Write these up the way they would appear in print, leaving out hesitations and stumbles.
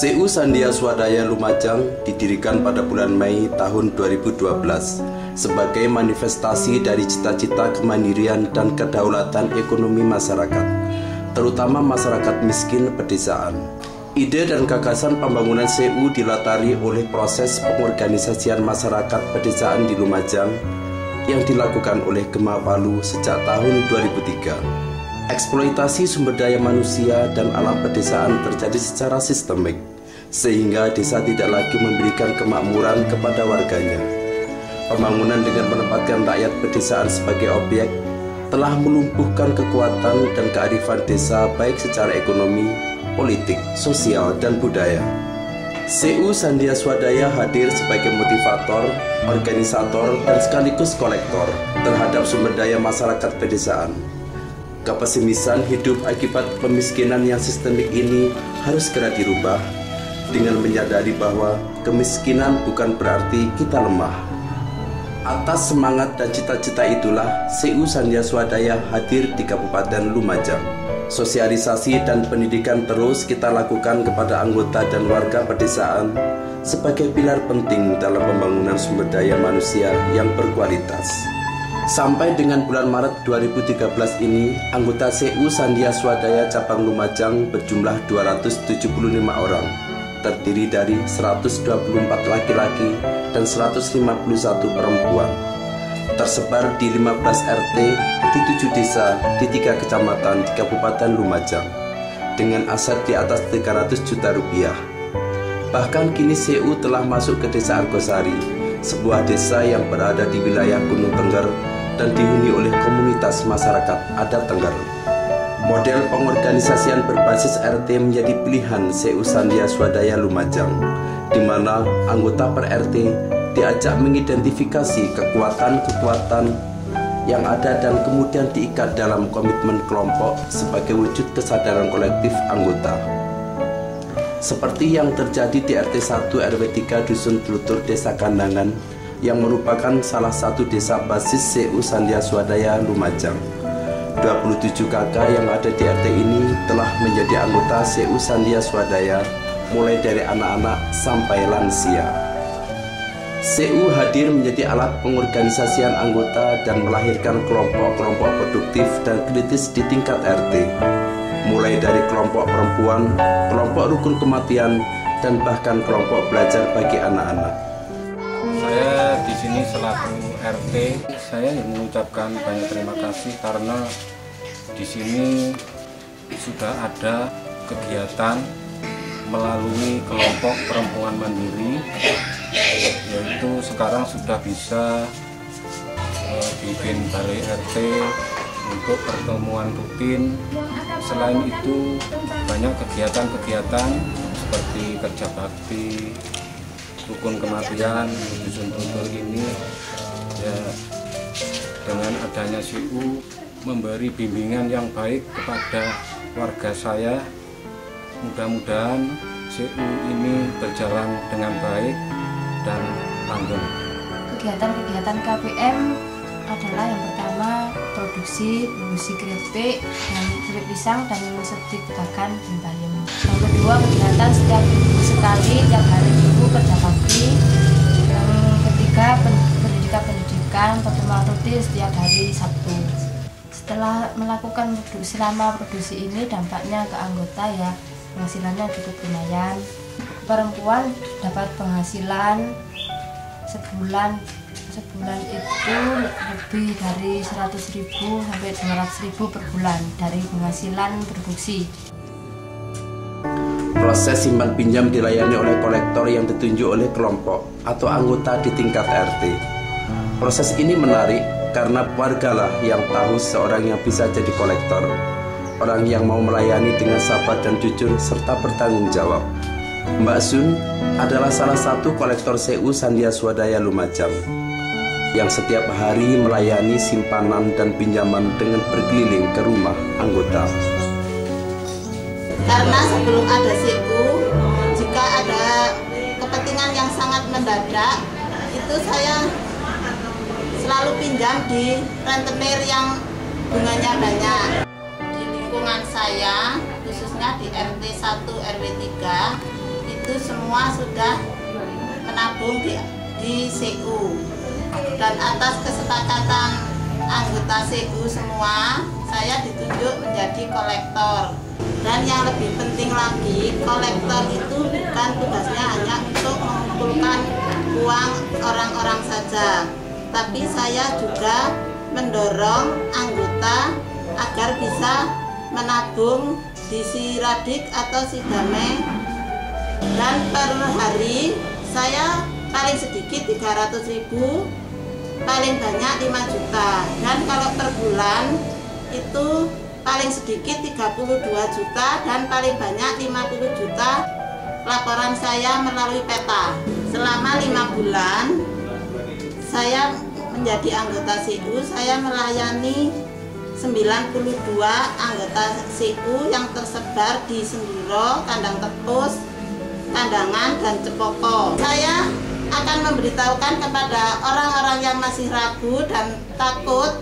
CU Sandia Swadaya Lumajang didirikan pada bulan Mei tahun 2012 sebagai manifestasi dari cita-cita kemandirian dan kedaulatan ekonomi masyarakat, terutama masyarakat miskin pedesaan. Ide dan gagasan pembangunan CU dilatari oleh proses pengorganisasian masyarakat pedesaan di Lumajang yang dilakukan oleh Gema Palu sejak tahun 2003. Eksploitasi sumber daya manusia dan alam pedesaan terjadi secara sistemik, sehingga desa tidak lagi memberikan kemakmuran kepada warganya. Pembangunan dengan menempatkan rakyat pedesaan sebagai objek telah melumpuhkan kekuatan dan kearifan desa baik secara ekonomi, politik, sosial, dan budaya. CU Sandia Swadaya hadir sebagai motivator, organisator, dan sekaligus kolektor terhadap sumber daya masyarakat pedesaan. Kepesimisan hidup akibat pemiskinan yang sistemik ini harus segera dirubah dengan menyadari bahwa kemiskinan bukan berarti kita lemah. Atas semangat dan cita-cita itulah CU Sandia Swadaya hadir di Kabupaten Lumajang. Sosialisasi dan pendidikan terus kita lakukan kepada anggota dan warga pedesaan sebagai pilar penting dalam pembangunan sumber daya manusia yang berkualitas. Sampai dengan bulan Maret 2013 ini, anggota CU Sandia Swadaya Cabang Lumajang berjumlah 275 orang, terdiri dari 124 laki-laki dan 151 perempuan, tersebar di 15 RT di 7 desa di 3 kecamatan di Kabupaten Lumajang, dengan aset di atas 300 juta rupiah. Bahkan kini CU telah masuk ke Desa Argosari, sebuah desa yang berada di wilayah Gunung Tengger dan dihuni oleh komunitas masyarakat adat Tengger. Model pengorganisasian berbasis RT menjadi pilihan CU Sandia Swadaya Lumajang, di mana anggota per RT diajak mengidentifikasi kekuatan-kekuatan yang ada dan kemudian diikat dalam komitmen kelompok sebagai wujud kesadaran kolektif anggota. Seperti yang terjadi di RT 1 RW 3 Dusun Tlutur Desa Kandangan, yang merupakan salah satu desa basis CU Sandia Swadaya Lumajang. 27 kakak yang ada di RT ini telah menjadi anggota CU Sandia Swadaya, mulai dari anak-anak sampai lansia. CU hadir menjadi alat pengorganisasian anggota dan melahirkan kelompok-kelompok produktif dan kritis di tingkat RT, mulai dari kelompok perempuan, kelompok rukun kematian, dan bahkan kelompok belajar bagi anak-anak. Saya di sini selaku RT, saya mengucapkan banyak terima kasih karena di sini sudah ada kegiatan melalui kelompok perempuan mandiri, yaitu sekarang sudah bisa bikin balai RT untuk pertemuan rutin. Selain itu banyak kegiatan-kegiatan seperti kerja bakti, rukun kematian di Dusun Tlutur ini, ya, dengan adanya CU memberi bimbingan yang baik kepada warga saya. Mudah-mudahan CU ini berjalan dengan baik dan langgeng. Kegiatan-kegiatan KPM adalah yang pertama produksi keripik dan keripik pisang dan sedik dagan dan bayam. Yang kedua kegiatan setiap minggu sekali, tiap hari Minggu kerja bakti. Yang ketiga pendidikan pertemuan rutin setiap hari Sabtu. Setelah melakukan selama produksi ini, dampaknya ke anggota ya penghasilannya cukup lumayan. Perempuan dapat penghasilan sebulan itu lebih dari 100.000 sampai 200.000 per bulan dari penghasilan produksi. Proses simpan pinjam dilayani oleh kolektor yang ditunjuk oleh kelompok atau anggota di tingkat RT. Proses ini menarik karena wargalah yang tahu seorang yang bisa jadi kolektor, orang yang mau melayani dengan sabar dan jujur serta bertanggung jawab. Mbak Sun adalah salah satu kolektor CU Sandia Swadaya Lumajang yang setiap hari melayani simpanan dan pinjaman dengan berkeliling ke rumah anggota. Karena sebelum ada CU, jika ada kepentingan yang sangat mendadak, itu saya selalu pinjam di rentenir yang bunganya banyak. Di lingkungan saya, khususnya di RT 1 RW 3, itu semua sudah menabung di CU. Dan atas kesepakatan anggota CU semua, saya ditunjuk menjadi kolektor. Dan yang lebih penting lagi, kolektor itu bukan tugasnya hanya untuk mengumpulkan uang orang-orang saja, tapi saya juga mendorong anggota agar bisa menabung di Siradik atau Sidame. Dan per hari saya paling sedikit 300.000, paling banyak 5 juta. Dan kalau per bulan itu paling sedikit 32 juta dan paling banyak 50 juta. Laporan saya melalui peta. Selama 5 bulan saya menjadi anggota CU, saya melayani 92 anggota CU yang tersebar di Senduro, Kandang Tepus, Kandangan, dan Cepoko. Saya akan memberitahukan kepada orang-orang yang masih ragu dan takut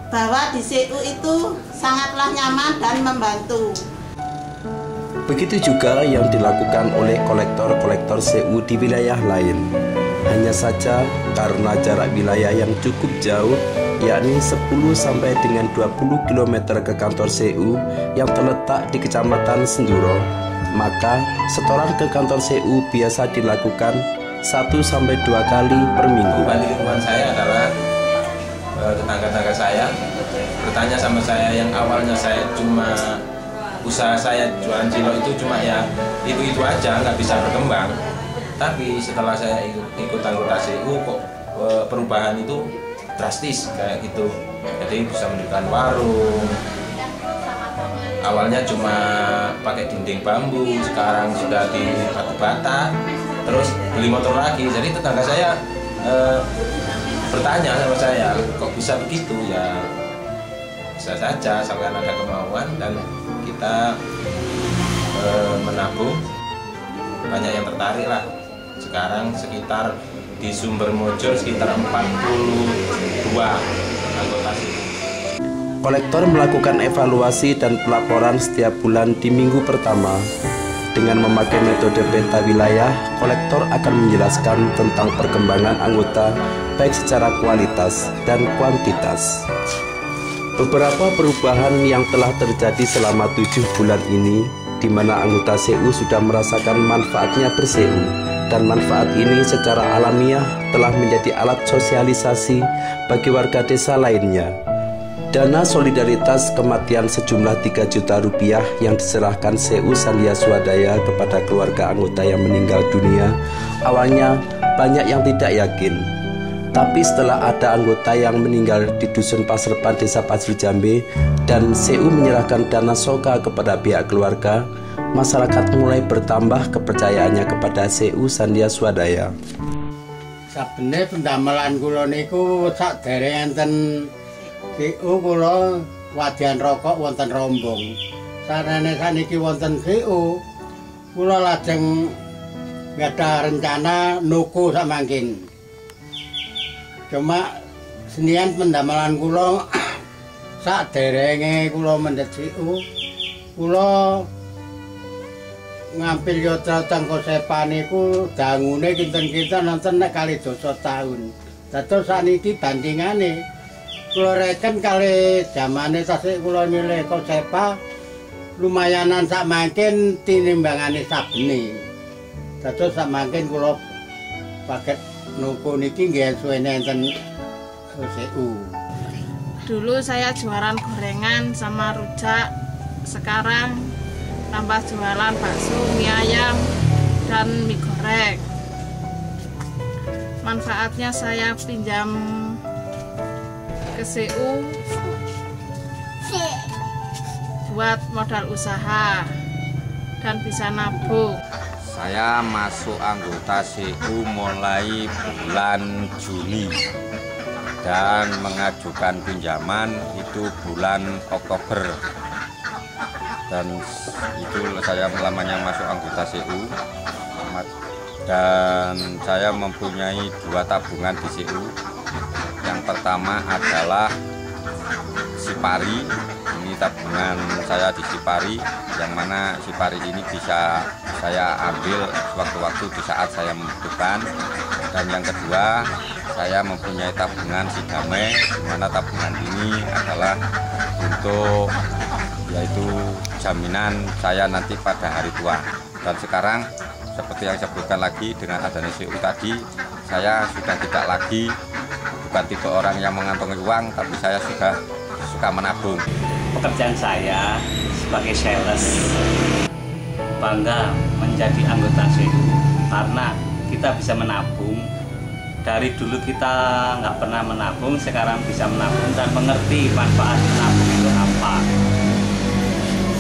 bahwa di CU itu sangatlah nyaman dan membantu. Begitu juga yang dilakukan oleh kolektor-kolektor CU di wilayah lain. Hanya saja karena jarak wilayah yang cukup jauh, yakni 10 sampai dengan 20 km ke kantor CU yang terletak di Kecamatan Senduro, maka setoran ke kantor CU biasa dilakukan 1 sampai 2 kali per minggu. Di lingkungan saya adalah tetangga-tetangga saya bertanya sama saya, yang awalnya saya cuma usaha saya jualan cilok itu cuma ya itu aja, nggak bisa berkembang. Tapi setelah saya ikut anggota CU kok perubahan itu drastis kayak gitu. Jadi bisa mendirikan warung. Awalnya cuma pakai dinding bambu, sekarang sudah di batu bata, terus beli motor lagi. Jadi tetangga saya bertanya sama saya, kok bisa begitu? Ya bisa saja, sampai ada kemauan dan kita menabung, banyak yang tertarik lah. Sekarang sekitar di Sumber Mojo sekitar 42 anggota. Kolektor melakukan evaluasi dan pelaporan setiap bulan di minggu pertama. Dengan memakai metode peta wilayah, kolektor akan menjelaskan tentang perkembangan anggota baik secara kualitas dan kuantitas. Beberapa perubahan yang telah terjadi selama 7 bulan ini, di mana anggota CU sudah merasakan manfaatnya ber-CU, dan manfaat ini secara alamiah telah menjadi alat sosialisasi bagi warga desa lainnya. Dana solidaritas kematian sejumlah 3 juta rupiah yang diserahkan CU Sandia Swadaya kepada keluarga anggota yang meninggal dunia, awalnya banyak yang tidak yakin. Tapi setelah ada anggota yang meninggal di Dusun Pasrepan Desa Pasir Jambe dan CU menyerahkan dana soka kepada pihak keluarga, masyarakat mulai bertambah kepercayaannya kepada CU Sandia Swadaya. Sabene pendamelan kula niku sakdereng enten CU kula wadian rokok wonten rombong. Sarane saniki wonten CU kula lajeng gadah rencana nuku samangkin. Cuma senian pendamelan kula sakderenge kula mendhet CU, kula ngampil yotra teng Kosepan niku dangune kinten-kinten nonton nek kali 2 tahun. Dados saniki bandingane kula reken kali zamane tasih kula nyilih Kosepa lumayanan sak mangkin tinimbangane sabene. Dados sak mangkin kula paket nuku niki nggih suwene enten CU. Dulu saya jualan gorengan sama rujak, sekarang tambah jualan bakso, mie ayam, dan mie goreng. Manfaatnya saya pinjam ke CU buat modal usaha dan bisa nabung. Saya masuk anggota CU mulai bulan Juni dan mengajukan pinjaman itu bulan Oktober. Dan itu saya lamanya masuk anggota CU. Dan saya mempunyai 2 tabungan di CU. Yang pertama adalah Sipari. Ini tabungan saya di Sipari, yang mana Sipari ini bisa saya ambil sewaktu-waktu di saat saya membutuhkan. Dan yang kedua, saya mempunyai tabungan Sidamai, di mana tabungan ini adalah untuk yaitu jaminan saya nanti pada hari tua. Dan sekarang seperti yang saya sebutkan lagi, dengan adanya CU tadi, saya sudah tidak lagi bukan tipe orang yang mengantongi uang, tapi saya sudah suka menabung. Pekerjaan saya sebagai sales, bangga menjadi anggota CU karena kita bisa menabung. Dari dulu kita nggak pernah menabung, sekarang bisa menabung dan mengerti manfaat menabung itu apa.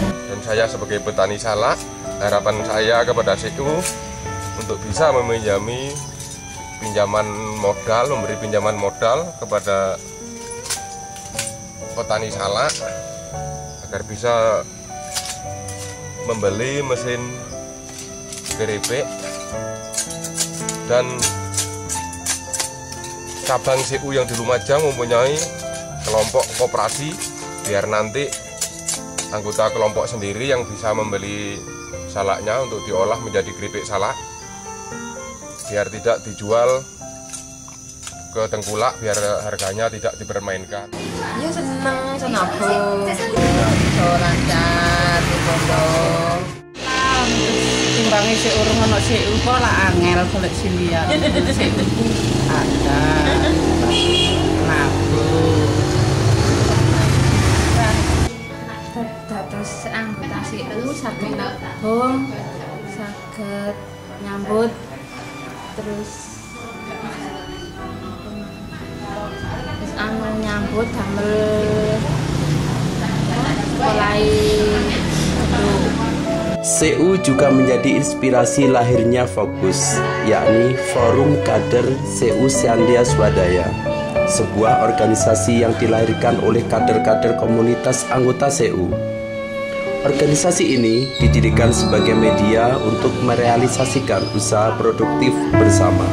Dan saya sebagai petani salak, harapan saya kepada CU untuk bisa meminjami pinjaman modal, memberi pinjaman modal kepada petani salak agar bisa membeli mesin keripik, dan cabang CU yang di Lumajang mempunyai kelompok koperasi, biar nanti anggota kelompok sendiri yang bisa membeli salaknya untuk diolah menjadi keripik salak, biar tidak dijual ke tengkulak, biar harganya tidak dipermainkan. Ya seneng, senabung, so lancar, dipondok. Timbangi si urung ono CU kok lah angel golek silian. CU ada, nabung. Terus anggota CU saged nabung, saged nyambut, terus nyambut damel mulai CU juga menjadi inspirasi lahirnya Fokus, yakni Forum Kader CU Seandia Swadaya, sebuah organisasi yang dilahirkan oleh kader-kader komunitas anggota CU. Organisasi ini didirikan sebagai media untuk merealisasikan usaha produktif bersama.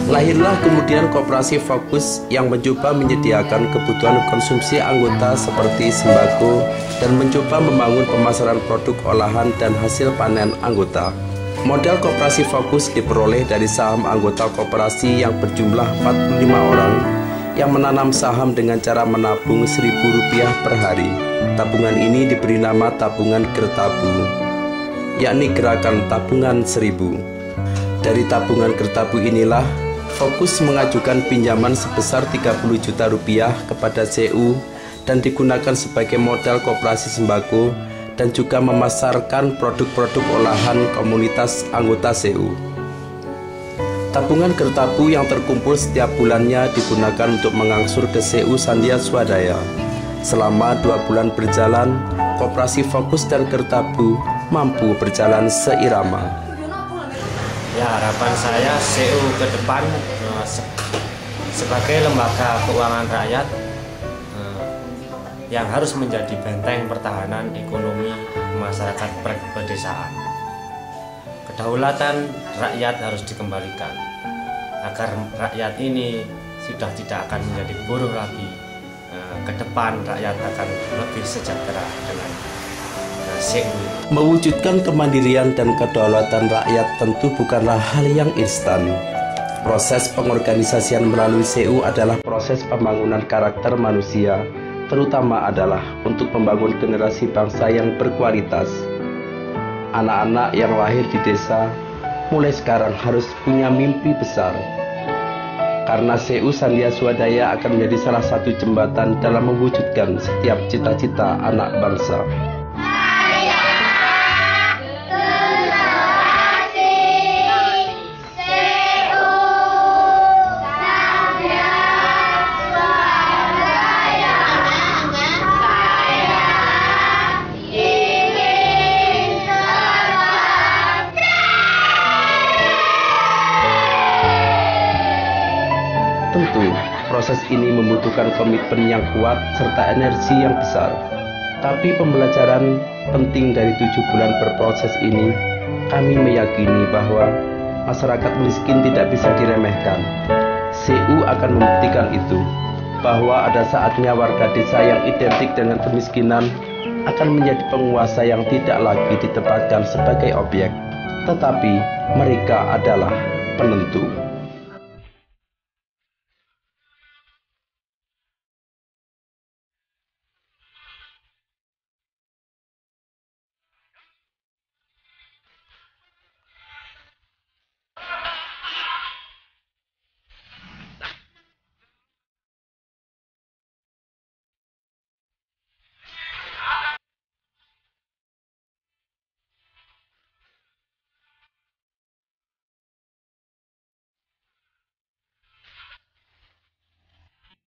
Lahirlah kemudian Koperasi Fokus yang mencoba menyediakan kebutuhan konsumsi anggota seperti sembako dan mencoba membangun pemasaran produk olahan dan hasil panen anggota. Modal Koperasi Fokus diperoleh dari saham anggota koperasi yang berjumlah 45 orang yang menanam saham dengan cara menabung Rp1.000 per hari. Tabungan ini diberi nama Tabungan Gertabu, yakni Gerakan Tabungan 1000. Dari tabungan Gertabu inilah Fokus mengajukan pinjaman sebesar Rp30 juta kepada CU dan digunakan sebagai modal koperasi sembako dan juga memasarkan produk-produk olahan komunitas anggota CU. Tabungan Gertabu yang terkumpul setiap bulannya digunakan untuk mengangsur ke CU Seandia Swadaya. Selama 2 bulan berjalan, Koperasi Fokus dan Gertabu mampu berjalan seirama. Ya, harapan saya CU ke depan sebagai lembaga keuangan rakyat yang harus menjadi benteng pertahanan ekonomi masyarakat pedesaan. Kedaulatan rakyat harus dikembalikan agar rakyat ini sudah tidak akan menjadi buruh lagi. Ke depan rakyat akan lebih sejahtera dengan CU. Mewujudkan kemandirian dan kedaulatan rakyat tentu bukanlah hal yang instan. Proses pengorganisasian melalui CU adalah proses pembangunan karakter manusia, terutama adalah untuk membangun generasi bangsa yang berkualitas. Anak-anak yang lahir di desa mulai sekarang harus punya mimpi besar. Karena CU Seandia Swadaya akan menjadi salah satu jembatan dalam mewujudkan setiap cita-cita anak bangsa. Tentu, proses ini membutuhkan komitmen yang kuat serta energi yang besar. Tapi pembelajaran penting dari 7 bulan berproses ini, kami meyakini bahwa masyarakat miskin tidak bisa diremehkan. CU akan membuktikan itu. bahwa ada saatnya warga desa yang identik dengan kemiskinan akan menjadi penguasa yang tidak lagi ditempatkan sebagai objek, tetapi mereka adalah penentu.